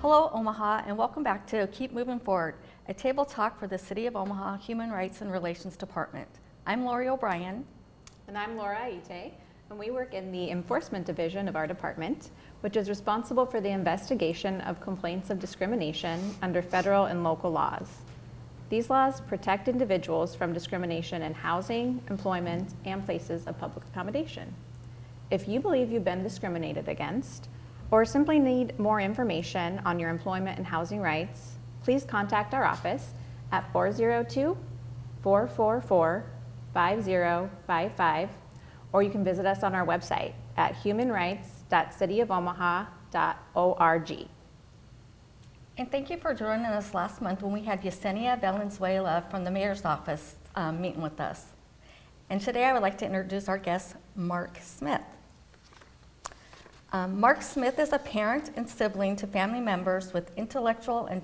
Hello, Omaha, and welcome back to Keep Moving Forward, a table talk for the City of Omaha Human Rights and Relations Department. I'm Lori O'Brien. And I'm Laura Aite, and we work in the Enforcement Division of our department, which is responsible for the investigation of complaints of discrimination under federal and local laws. These laws protect individuals from discrimination in housing, employment, and places of public accommodation. If you believe you've been discriminated against, or simply need more information on your employment and housing rights, please contact our office at 402-444-5055, or you can visit us on our website at humanrights.cityofomaha.org. And thank you for joining us last month when we had Yesenia Valenzuela from the Mayor's Office meeting with us. And today I would like to introduce our guest, Mark Smith. Mark Smith is a parent and sibling to family members with intellectual and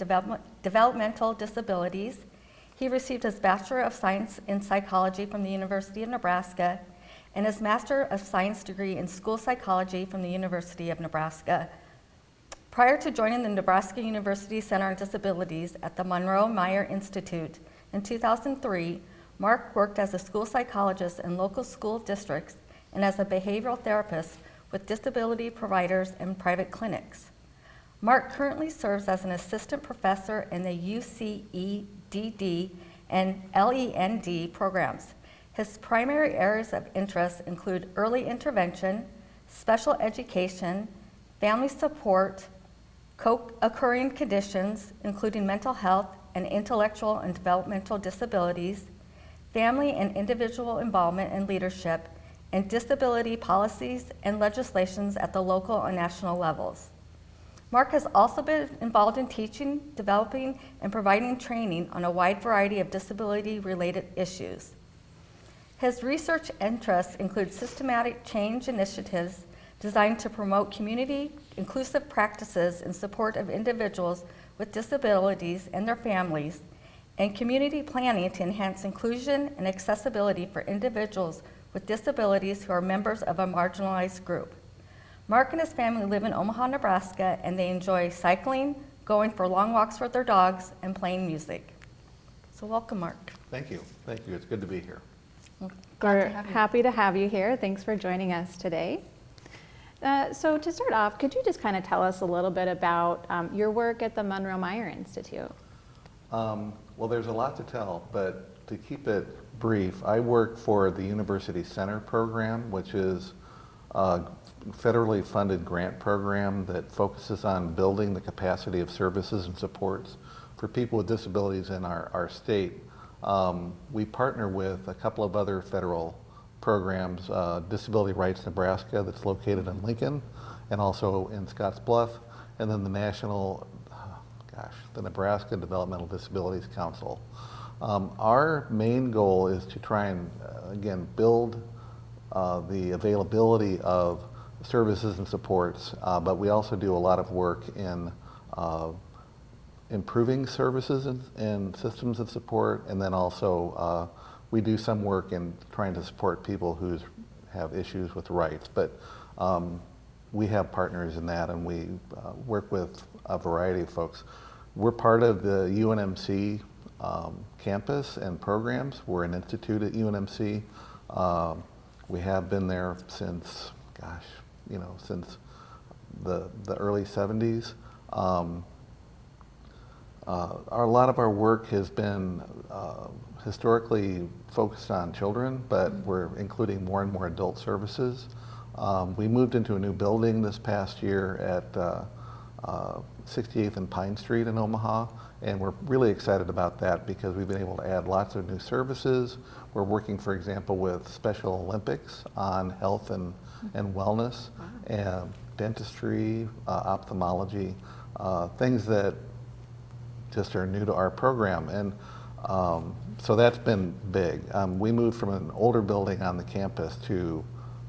developmental disabilities. He received his Bachelor of Science in Psychology from the University of Nebraska and his Master of Science degree in School Psychology from the University of Nebraska. Prior to joining the Nebraska University Center on Disabilities at the Monroe-Meyer Institute in 2003, Mark worked as a school psychologist in local school districts and as a behavioral therapist with disability providers and private clinics. Mark currently serves as an assistant professor in the UCEDD and LEND programs. His primary areas of interest include early intervention, special education, family support, co-occurring conditions, including mental health and intellectual and developmental disabilities, family and individual involvement in leadership, and disability policies and legislations at the local and national levels. Mark has also been involved in teaching, developing, and providing training on a wide variety of disability-related issues. His research interests include systematic change initiatives designed to promote community-inclusive practices in support of individuals with disabilities and their families, and community planning to enhance inclusion and accessibility for individuals with disabilities who are members of a marginalized group. Mark and his family live in Omaha, Nebraska, and they enjoy cycling, going for long walks with their dogs, and playing music. So welcome, Mark. Thank you. Thank you. It's good to be here. We're happy to have you here. Thanks for joining us today. So to start off, could you just kind of tell us a little bit about your work at the Monroe-Meyer Institute? Well, there's a lot to tell, but to keep it brief, I work for the University Center program, which is a federally funded grant program that focuses on building the capacity of services and supports for people with disabilities in our state. We partner with a couple of other federal programs, Disability Rights Nebraska, that's located in Lincoln, and also in Scottsbluff, and then the the Nebraska Developmental Disabilities Council. Our main goal is to try and, again, build the availability of services and supports, but we also do a lot of work in improving services and systems of support, and then also we do some work in trying to support people who have issues with rights. But we have partners in that, and we work with a variety of folks. We're part of the UNMC campus and programs. We're an institute at UNMC. We have been there since, since the early 70s. A lot of our work has been historically focused on children, but we're including more and more adult services. We moved into a new building this past year at 68th and Pine Street in Omaha, and we're really excited about that because we've been able to add lots of new services. We're working, for example, with Special Olympics on health and wellness, and dentistry, ophthalmology, things that just are new to our program. And so that's been big. We moved from an older building on the campus to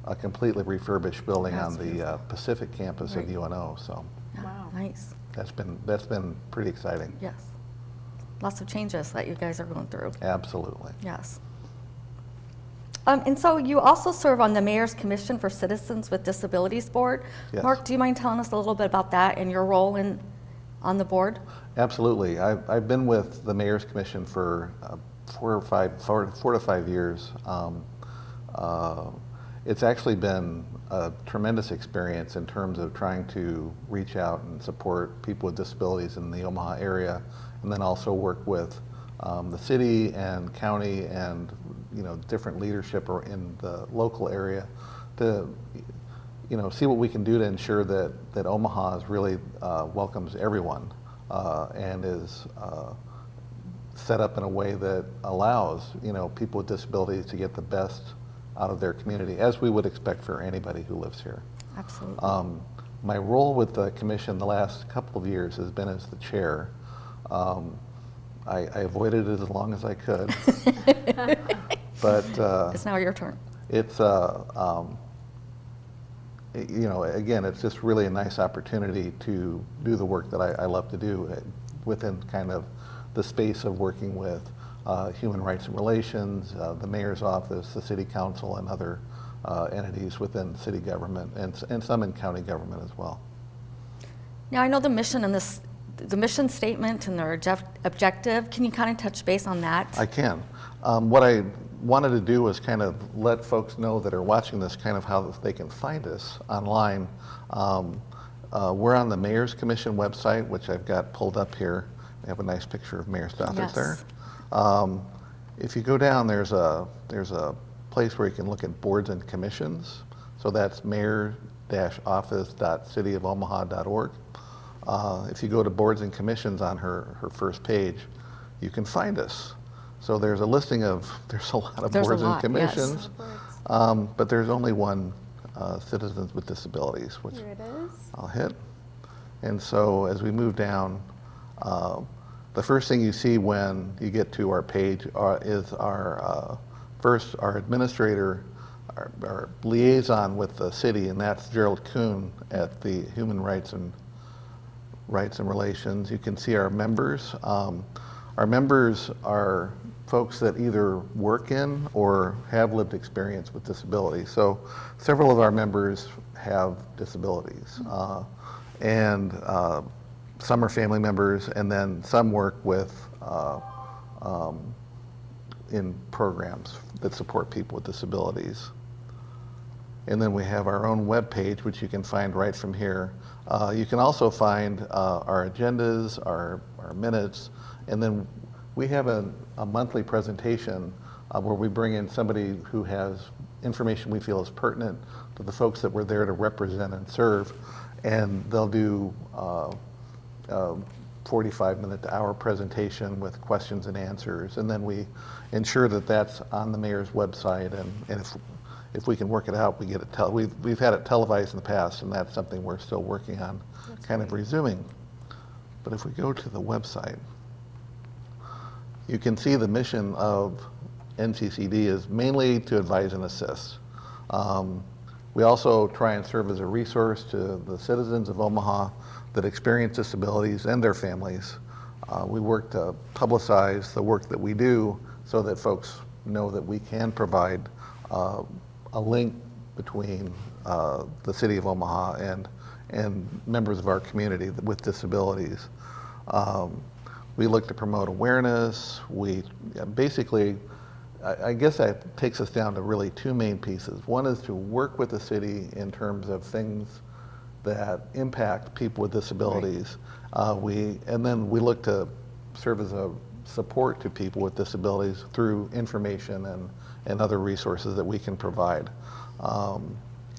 a completely refurbished building on the Pacific campus of UNO. So wow, nice. That's been pretty exciting. Yes, lots of changes that you guys are going through. Absolutely. Yes. And so you also serve on the Mayor's Commission for Citizens with Disabilities Board. Yes. Mark, do you mind telling us a little bit about that and your role in on the board? Absolutely. I've been with the Mayor's Commission for 4 to 5 years. It's actually been a tremendous experience in terms of trying to reach out and support people with disabilities in the Omaha area, and then also work with the city and county and different leadership in the local area to see what we can do to ensure that Omaha is really welcomes everyone and is set up in a way that allows people with disabilities to get the best out of their community, as we would expect for anybody who lives here. Absolutely. My role with the commission the last couple of years has been as the chair. I avoided it as long as I could, but It's now your turn. it's again, it's just really a nice opportunity to do the work that I love to do within kind of the space of working with human rights and relations, the mayor's office, the city council, and other entities within city government, and some in county government as well. Now, I know the mission and the mission statement and their objective. Can you kind of touch base on that? I can. What I wanted to do was kind of let folks know that are watching this kind of how they can find us online. We're on the Mayor's Commission website, which I've got pulled up here. I have a nice picture of Mayor Stothert Yes. there. If you go down, there's a place where you can look at boards and commissions. So that's mayor-office.cityofomaha.org. If you go to boards and commissions on her first page, you can find us. So there's a listing of, there's a lot of There's a boards and lot, yes. commissions, but there's only one Citizens with Disabilities, which Here it is. I'll hit. And so as we move down, the first thing you see when you get to our page is our our administrator, our liaison with the city, and that's Gerald Kuhn at the Human Rights and Relations. You can see our members. Our members are folks that either work in or have lived experience with disability. So several of our members have disabilities, and some are family members, and then some work with in programs that support people with disabilities. And then we have our own web page, which you can find right from here. You can also find our agendas, our minutes, and then we have a monthly presentation where we bring in somebody who has information we feel is pertinent to the folks that we're there to represent and serve, and they'll do 45-minute to hour presentation with questions and answers, and then we ensure that that's on the mayor's website, and if we can work it out, we get it. We've had it televised in the past, and that's something we're still working on, of resuming. But if we go to the website, you can see the mission of NCCD is mainly to advise and assist. We also try and serve as a resource to the citizens of Omaha that experience disabilities and their families. We work to publicize the work that we do so that folks know that we can provide a link between the city of Omaha and members of our community with disabilities. We look to promote awareness. We basically, I guess that takes us down to really two main pieces. One is to work with the city in terms of things that impact people with disabilities. Right. And then we look to serve as a support to people with disabilities through information and other resources that we can provide.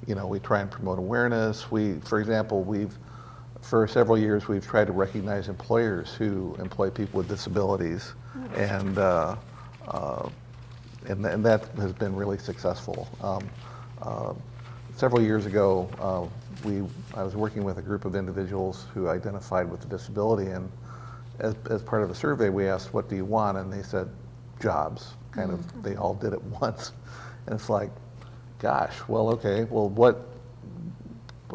We try and promote awareness. For example, for several years, we've tried to recognize employers who employ people with disabilities, and that has been really successful. Several years ago, I was working with a group of individuals who identified with a disability, and as part of a survey, we asked, "What do you want?" And they said, "Jobs." Kind of, they all did it once, and it's like, gosh, well, okay, well,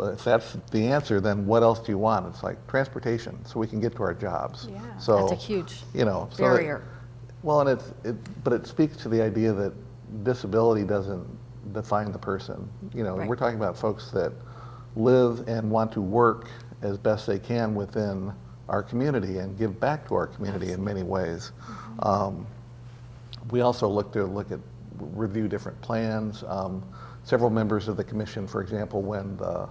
if that's the answer, then what else do you want? It's like transportation, so we can get to our jobs. Yeah. So That's a huge so barrier. well, and but it speaks to the idea that disability doesn't define the person. Right. We're talking about folks that live and want to work as best they can within our community and give back to our community in many ways. We also review different plans. Several members of the commission, for example, when the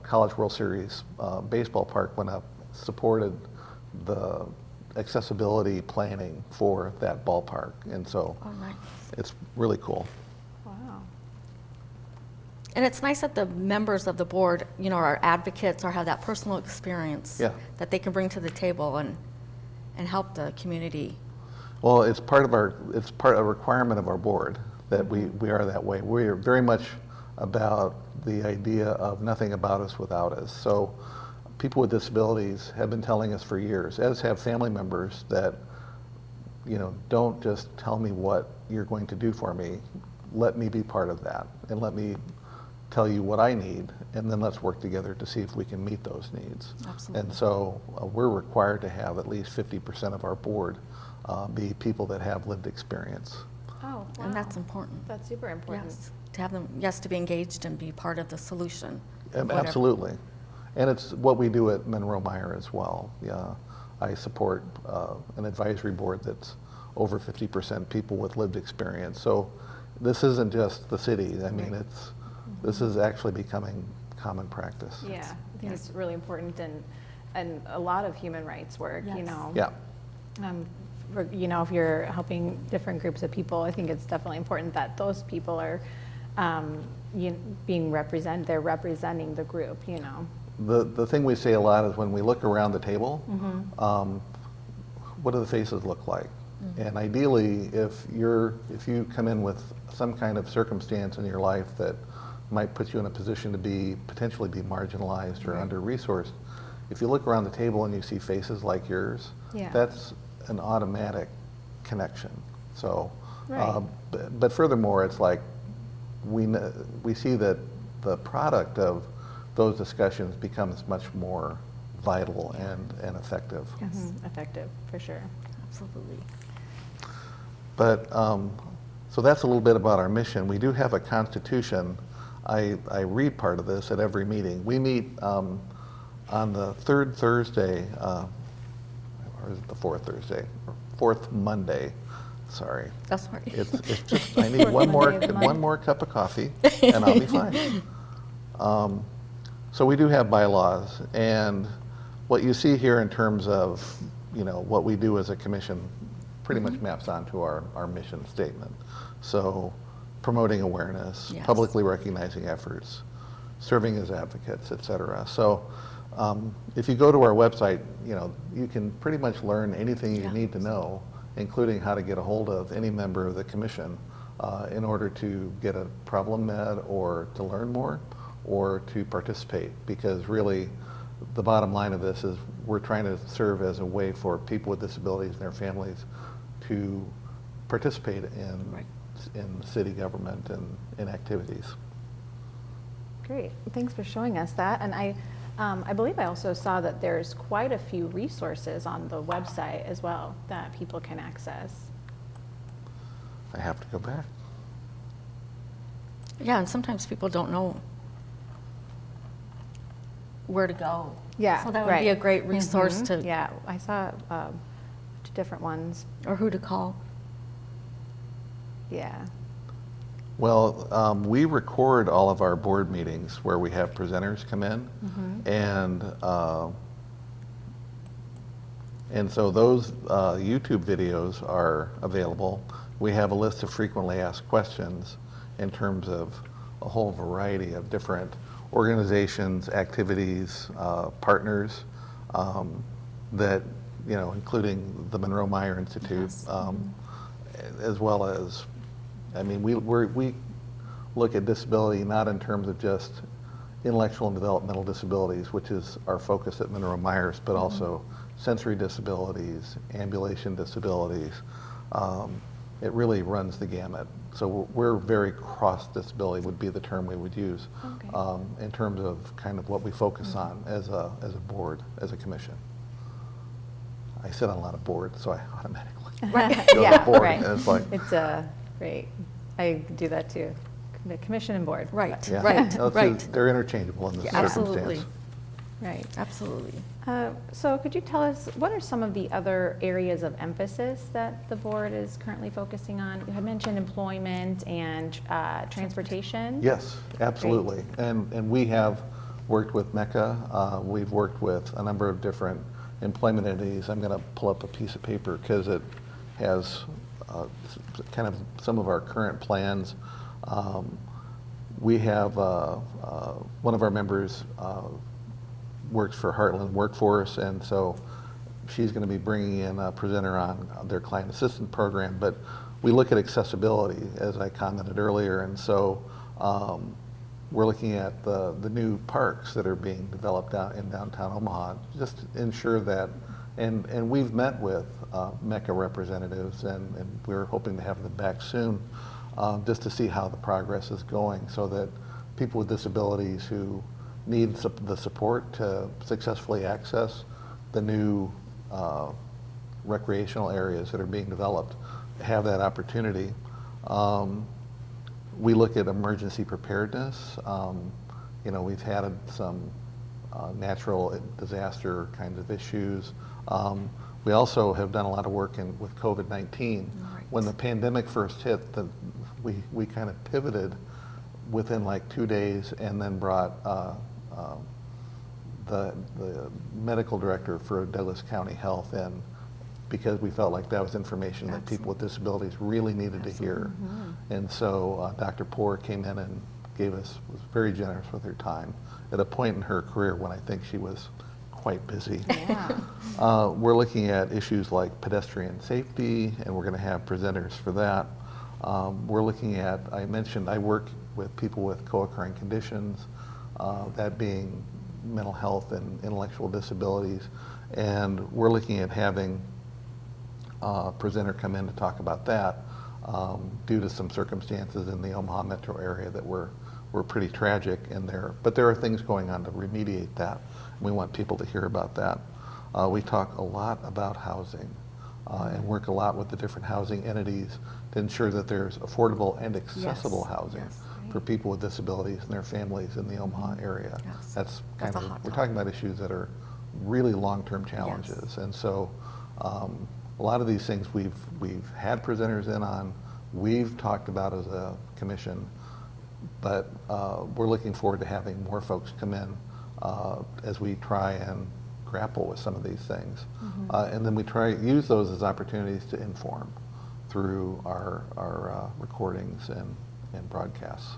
College World Series baseball park went up, supported the accessibility planning for that ballpark. And so nice. it's really cool. Wow. And it's nice that the members of the board, you know, are advocates or have that personal experience Yeah. that they can bring to the table and help the community. Well, it's part of a requirement of our board that we are that way. We are very much about the idea of nothing about us without us. So people with disabilities have been telling us for years, as have family members, that, you know, don't just tell me what you're going to do for me. Let me be part of that, and let me tell you what I need, and then let's work together to see if we can meet those needs. Absolutely. And so we're required to have at least 50% of our board be people that have lived experience. Oh, wow. And that's important. That's super important. Yes, to have them, to be engaged and be part of the solution. whatever. Absolutely. And it's what we do at Monroe-Meyer as well. Yeah, I support an advisory board that's over 50% people with lived experience. So this isn't just the city. I mean, this is actually becoming common practice. Yeah, I think it's really important, and a lot of human rights work, you Yes. know. Yeah. You know, if you're helping different groups of people, I think it's definitely important that those people are being represented, they're representing the group, you know. The thing we say a lot is when we look around the table, what do the faces look like? And ideally, if you come in with some kind of circumstance in your life that might put you in a position to potentially be marginalized or under-resourced, if you look around the table and you see faces like yours, that's an automatic connection. So, but furthermore, it's like we see that the product of those discussions becomes much more vital and effective. Yes, Effective, for sure. absolutely. But, so that's a little bit about our mission. We do have a constitution. I read part of this at every meeting. We meet on the third Thursday, or is it the fourth Thursday? Fourth Monday, sorry. That's right. It's just, I need one more cup of coffee and I'll be fine. So we do have bylaws, and what you see here in terms of, you know, what we do as a commission pretty much maps onto our mission statement. So promoting awareness, Yes. publicly recognizing efforts, serving as advocates, et cetera. So if you go to our website, you know, you can pretty much learn anything you need to know, including how to get a hold of any member of the commission in order to get a problem met or to learn more or to participate, because really the bottom line of this is we're trying to serve as a way for people with disabilities and their families to participate in city government and in activities. Great, thanks for showing us that. And I believe I also saw that there's quite a few resources on the website as well that people can access. I have to go back. Yeah, and sometimes people don't know where to go. Yeah, So that would be a great resource to, Yeah, I saw 2 different ones. or who to call. Yeah. Well, we record all of our board meetings where we have presenters come in, and so those YouTube videos are available. We have a list of frequently asked questions in terms of a whole variety of different organizations, activities, partners that, you know, including the Monroe-Meyer Institute, as well as, I mean, we look at disability not in terms of just intellectual and developmental disabilities, which is our focus at Monroe-Myers, but also sensory disabilities, ambulation disabilities. It really runs the gamut. So we're very cross-disability would be the term we would use in terms of kind of what we focus on as a board, as a commission. I sit on a lot of boards, so I automatically go to the board, and it's like, It's great. I do that too. The commission and board. Right, yeah. right, No, right. they're interchangeable in this circumstance. Absolutely. Right. Absolutely. So could you tell us, what are some of the other areas of emphasis that the board is currently focusing on? You had mentioned employment and transportation. Yes, absolutely. And we have worked with Mecca. We've worked with a number of different employment entities. I'm going to pull up a piece of paper because it has kind of some of our current plans. We have one of our members works for Heartland Workforce, and so she's going to be bringing in a presenter on their client assistance program. But we look at accessibility, as I commented earlier, and so we're looking at the new parks that are being developed out in downtown Omaha, just to ensure that, and we've met with Mecca representatives, and we're hoping to have them back soon, just to see how the progress is going, so that people with disabilities who need the support to successfully access the new recreational areas that are being developed have that opportunity. We look at emergency preparedness. You know, we've had some natural disaster kinds of issues. We also have done a lot of work with COVID-19. Right. When the pandemic first hit, we kind of pivoted within like 2 days, and then brought the medical director for Douglas County Health in, because we felt like that was information that people with disabilities really needed to hear. And so Dr. Poore came in and was very generous with her time at a point in her career when I think she was quite busy. Yeah. We're looking at issues like pedestrian safety, and we're going to have presenters for that. We're looking at, I mentioned, I work with people with co-occurring conditions, that being mental health and intellectual disabilities, and we're looking at having a presenter come in to talk about that, due to some circumstances in the Omaha metro area that were pretty tragic in there. But there are things going on to remediate that. We want people to hear about that. We talk a lot about housing, and work a lot with the different housing entities to ensure that there's affordable and accessible housing for people with disabilities and their families in the Omaha area. Yes. That's That's kind a of, hot we're topic. talking about issues that are really long-term challenges. And so a lot of these things we've had presenters in on, we've talked about as a commission, but we're looking forward to having more folks come in as we try and grapple with some of these things. And then we use those as opportunities to inform through our recordings and broadcasts.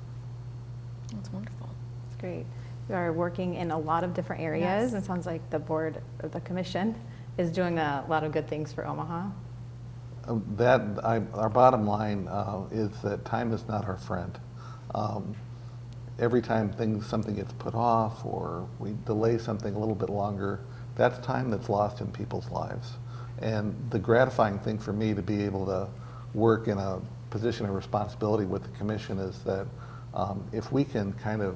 That's wonderful. That's great. You are working in a lot of different areas. Yes. It sounds like the board, or the commission, is doing a lot of good things for Omaha. Our bottom line is that time is not our friend. Every time something gets put off, or we delay something a little bit longer, that's time that's lost in people's lives. And the gratifying thing for me to be able to work in a position of responsibility with the commission is that if we can kind of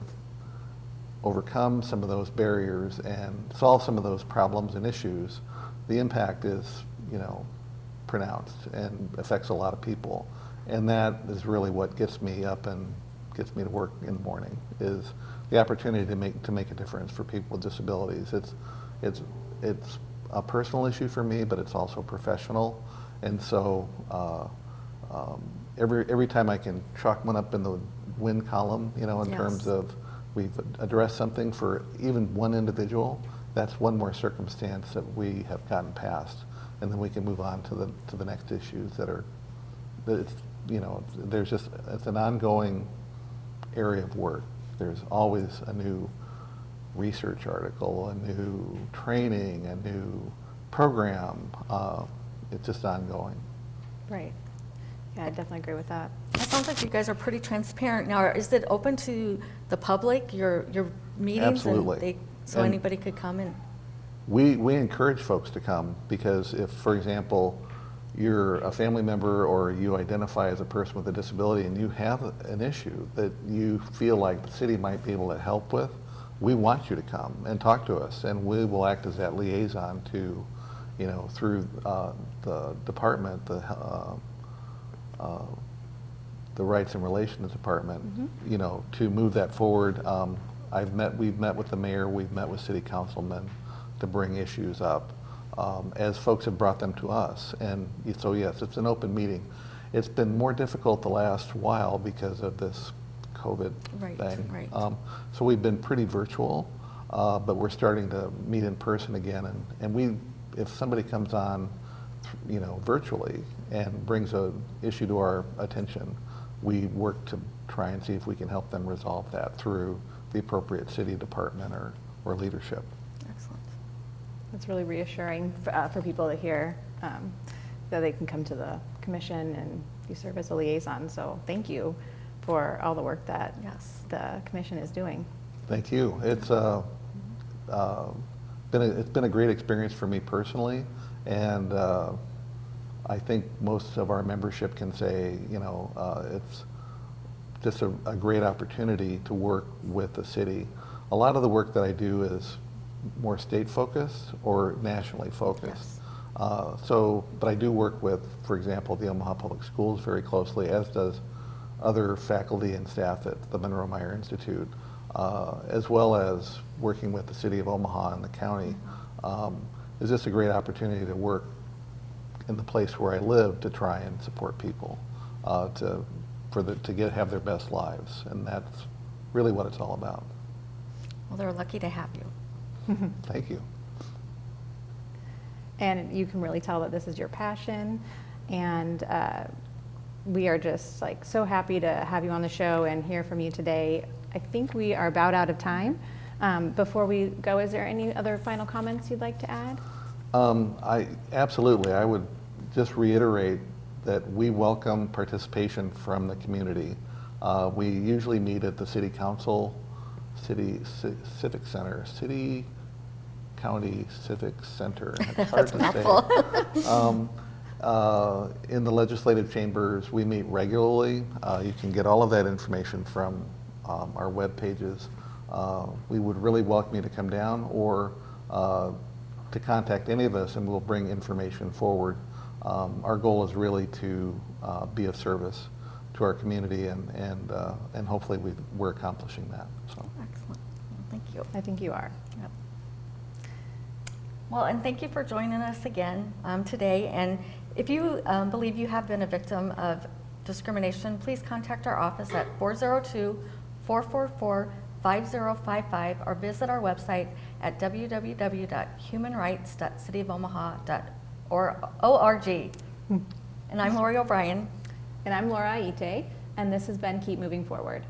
overcome some of those barriers and solve some of those problems and issues, the impact is, pronounced and affects a lot of people. And that is really what gets me up and gets me to work in the morning, is the opportunity to make a difference for people with disabilities. It's a personal issue for me, but it's also professional. And so every time I can chalk one up in the win column, in Yes. terms of we've addressed something for even one individual, that's one more circumstance that we have gotten past, and then we can move on to the next issues it's an ongoing area of work. There's always a new research article, a new training, a new program. It's just ongoing. Right. Yeah, I definitely agree with that. It sounds like you guys are pretty transparent. Now, is it open to the public, your meetings? Absolutely. So And anybody could come in? We encourage folks to come, because if, for example, you're a family member or you identify as a person with a disability and you have an issue that you feel like the city might be able to help with, we want you to come and talk to us, and we will act as that liaison to, through the department, the Rights and Relations Department, to move that forward. we've met with the mayor, we've met with city councilmen to bring issues up as folks have brought them to us. And so yes, it's an open meeting. It's been more difficult the last while because of this COVID Right, thing. right. So we've been pretty virtual, but we're starting to meet in person again. And if somebody comes on, virtually and brings a issue to our attention, we work to try and see if we can help them resolve that through the appropriate city department or leadership. Excellent. It's really reassuring for people to hear that they can come to the commission and you serve as a liaison. So thank you for all the work that Yes. the commission is doing. Thank you. It's been a great experience for me personally, and I think most of our membership can say, it's just a great opportunity to work with the city. A lot of the work that I do is more state focused or nationally focused. Yes. But I do work with, for example, the Omaha Public Schools very closely, as does other faculty and staff at the Monroe-Meyer Institute, as well as working with the city of Omaha and the county. It's just a great opportunity to work in the place where I live to try and support people to have their best lives, and that's really what it's all about. Well, they're lucky to have you. Thank you. And you can really tell that this is your passion, and we are just so happy to have you on the show and hear from you today. I think we are about out of time. Before we go, is there any other final comments you'd like to add? Absolutely. I would just reiterate that we welcome participation from the community. We usually meet at the City Council, Civic Center, City County Civic Center. It's hard to say. In the legislative chambers, we meet regularly. You can get all of that information from our web pages. We would really welcome you to come down or to contact any of us, and we'll bring information forward. Our goal is really to be of service to our community, and hopefully we're accomplishing that. So. Excellent. Well, thank you. I think you are. Yep. Well, and thank you for joining us again today. And if you believe you have been a victim of discrimination, please contact our office at 402-444-5055 or visit our website at www.humanrights.cityofomaha.org. And I'm Lori O'Brien. And I'm Laura Aite, and this has been Keep Moving Forward.